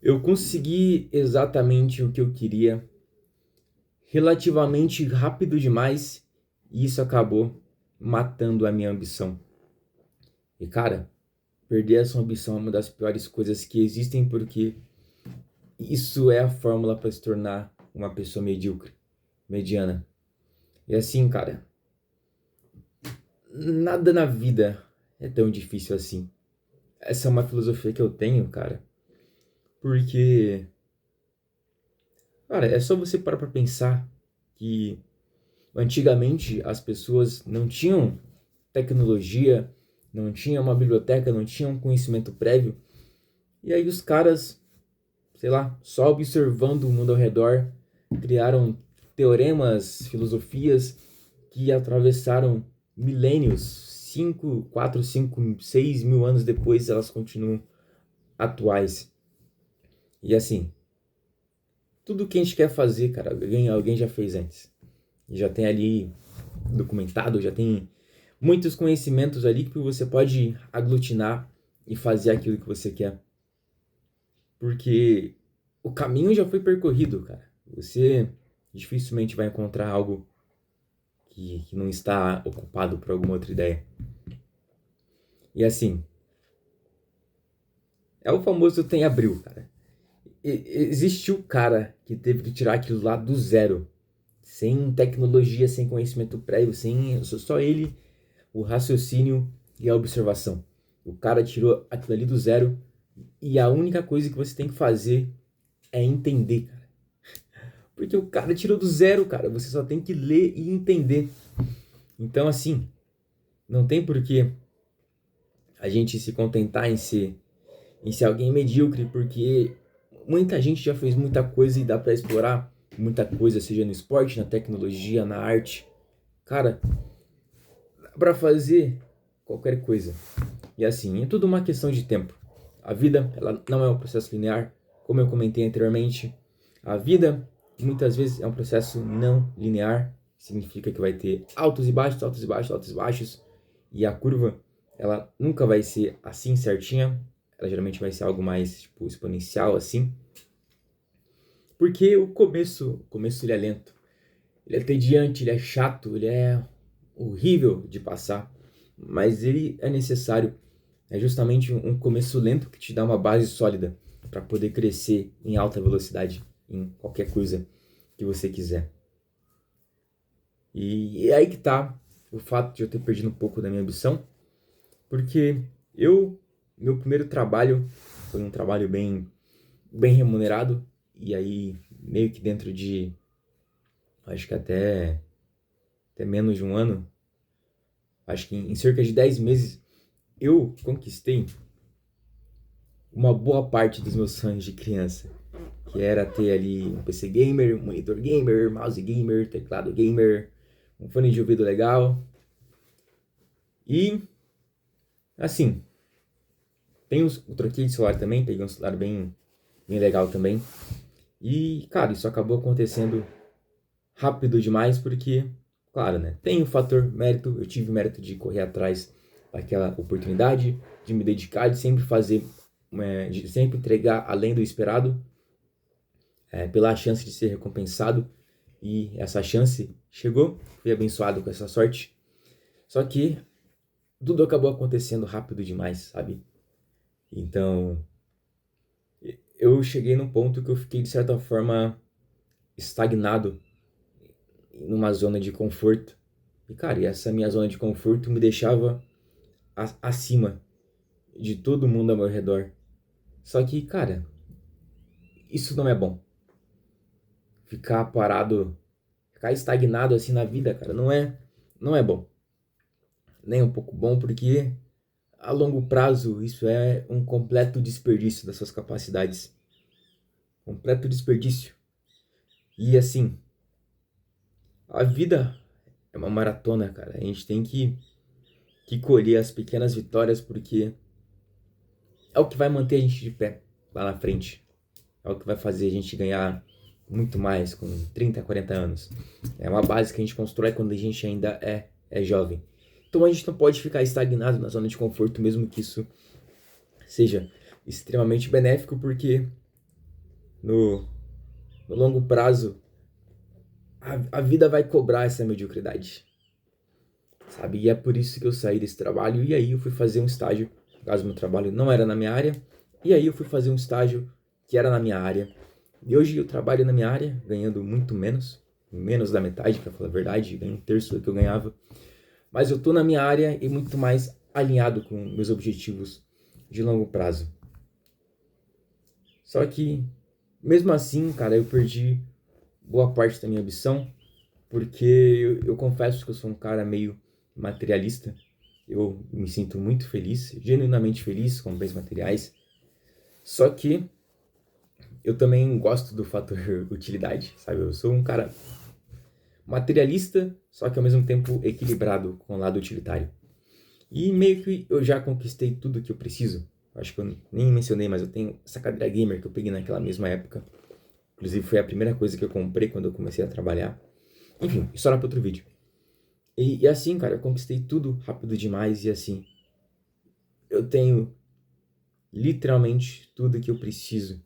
Eu consegui exatamente o que eu queria, relativamente rápido demais, e isso acabou matando a minha ambição. E cara, perder essa ambição é uma das piores coisas que existem porque isso é a fórmula para se tornar uma pessoa medíocre, mediana. E assim, cara, nada na vida é tão difícil assim. Essa é uma filosofia que eu tenho, cara, porque, cara, é só você parar pra pensar que antigamente as pessoas não tinham tecnologia, não tinham uma biblioteca, não tinham conhecimento prévio, e aí os caras, sei lá, só observando o mundo ao redor, criaram teoremas, filosofias que atravessaram milênios, 5, 4, 5, 6 mil anos depois elas continuam atuais. E assim, tudo que a gente quer fazer, cara, alguém já fez antes. E já tem ali documentado, já tem muitos conhecimentos ali que você pode aglutinar e fazer aquilo que você quer. Porque o caminho já foi percorrido, cara. Você dificilmente vai encontrar algo que não está ocupado por alguma outra ideia. E assim, é o famoso tem abril, cara. Existiu o cara que teve que tirar aquilo lá do zero, sem tecnologia, sem conhecimento prévio, sem só ele, o raciocínio e a observação. O cara tirou aquilo ali do zero e a única coisa que você tem que fazer é entender, cara. Porque o cara tirou do zero, cara. Você só tem que ler e entender. Então, assim, não tem por que a gente se contentar em ser alguém medíocre, porque muita gente já fez muita coisa e dá pra explorar muita coisa, seja no esporte, na tecnologia, na arte. Cara, dá pra fazer qualquer coisa. E assim, é tudo uma questão de tempo. A vida, ela não é um processo linear, como eu comentei anteriormente. A vida, muitas vezes, é um processo não linear. Significa que vai ter altos e baixos, altos e baixos, altos e baixos. E a curva, ela nunca vai ser assim certinha. Ela geralmente vai ser algo mais, tipo, exponencial, assim. Porque o começo ele é lento. Ele é entediante, ele é chato, ele é horrível de passar. Mas ele é necessário. É justamente um começo lento que te dá uma base sólida para poder crescer em alta velocidade em qualquer coisa que você quiser. E é aí que tá o fato de eu ter perdido um pouco da minha ambição, porque meu primeiro trabalho foi um trabalho bem remunerado, e aí meio que dentro de, acho que até menos de um ano, acho que em cerca de 10 meses, eu conquistei uma boa parte dos meus sonhos de criança, que era ter ali um PC gamer, um monitor gamer, mouse gamer, teclado gamer, um fone de ouvido legal. E assim, eu troquei de celular também, peguei um celular bem legal também. E, cara, isso acabou acontecendo rápido demais porque, claro, né? Tem o fator mérito, eu tive mérito de correr atrás daquela oportunidade, de me dedicar, de sempre fazer, de sempre entregar além do esperado, pela chance de ser recompensado. E essa chance chegou, fui abençoado com essa sorte. Só que tudo acabou acontecendo rápido demais, sabe? Então, eu cheguei num ponto que eu fiquei, de certa forma, estagnado numa zona de conforto. E, cara, e essa minha zona de conforto me deixava acima de todo mundo ao meu redor. Só que, cara, isso não é bom. Ficar parado, ficar estagnado assim na vida, cara, não é bom. Nem um pouco bom, porque a longo prazo isso é um completo desperdício das suas capacidades. Completo desperdício. E assim, a vida é uma maratona, cara. A gente tem que colher as pequenas vitórias porque é o que vai manter a gente de pé lá na frente. É o que vai fazer a gente ganhar muito mais com 30, 40 anos. É uma base que a gente constrói quando a gente ainda é jovem. Então a gente não pode ficar estagnado na zona de conforto, mesmo que isso seja extremamente benéfico, porque no, no longo prazo, a vida vai cobrar essa mediocridade, sabe? E é por isso que eu saí desse trabalho e aí eu fui fazer um estágio, caso meu trabalho não era na minha área, e aí eu fui fazer um estágio que era na minha área. E hoje eu trabalho na minha área, ganhando muito menos, menos da metade, pra falar a verdade, ganho um terço do que eu ganhava. Mas eu tô na minha área e muito mais alinhado com meus objetivos de longo prazo. Só que, mesmo assim, cara, eu perdi boa parte da minha ambição, porque eu confesso que eu sou um cara meio materialista. Eu me sinto muito feliz, genuinamente feliz com bens materiais. Só que eu também gosto do fator utilidade, sabe? Eu sou um cara materialista, só que ao mesmo tempo equilibrado com o lado utilitário. E meio que eu já conquistei tudo que eu preciso. Acho que eu nem mencionei, mas eu tenho essa cadeira gamer que eu peguei naquela mesma época. Inclusive foi a primeira coisa que eu comprei quando eu comecei a trabalhar. Enfim, história para outro vídeo. E assim, cara, eu conquistei tudo rápido demais e assim, eu tenho literalmente tudo que eu preciso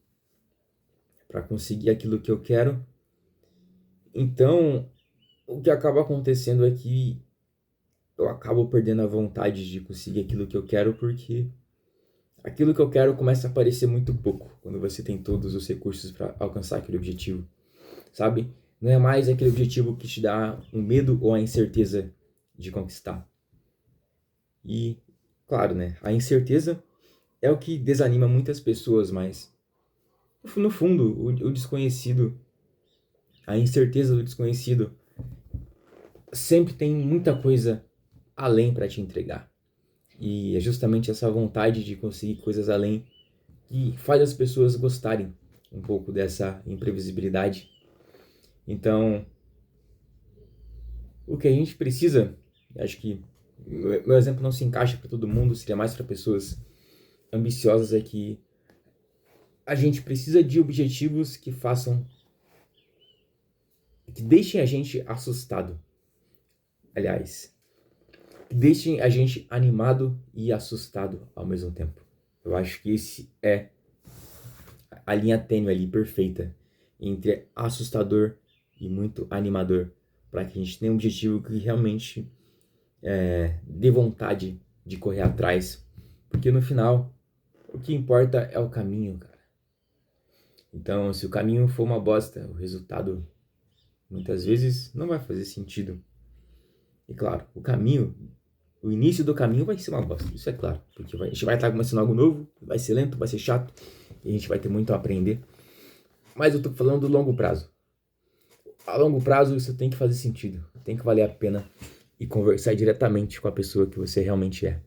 para conseguir aquilo que eu quero. Então, o que acaba acontecendo é que eu acabo perdendo a vontade de conseguir aquilo que eu quero porque aquilo que eu quero começa a parecer muito pouco quando você tem todos os recursos para alcançar aquele objetivo, sabe? Não é mais aquele objetivo que te dá um medo ou a incerteza de conquistar. E, claro, né? A incerteza é o que desanima muitas pessoas, mas no fundo, o desconhecido, a incerteza do desconhecido sempre tem muita coisa além para te entregar. E é justamente essa vontade de conseguir coisas além que faz as pessoas gostarem um pouco dessa imprevisibilidade. Então, o que a gente precisa, acho que meu exemplo não se encaixa para todo mundo, seria mais para pessoas ambiciosas, é que a gente precisa de objetivos que façam, que deixem a gente assustado. Aliás, que deixem a gente animado e assustado ao mesmo tempo. Eu acho que esse é a linha tênue ali, perfeita, entre assustador e muito animador, para que a gente tenha um objetivo que realmente dê vontade de correr atrás, porque no final, o que importa é o caminho, cara. Então, se o caminho for uma bosta, o resultado muitas vezes não vai fazer sentido. E claro, o início do caminho vai ser uma bosta, isso é claro, porque a gente vai estar começando algo novo, vai ser lento, vai ser chato, e a gente vai ter muito a aprender. Mas eu tô falando do longo prazo. A longo prazo isso tem que fazer sentido, tem que valer a pena e conversar diretamente com a pessoa que você realmente é.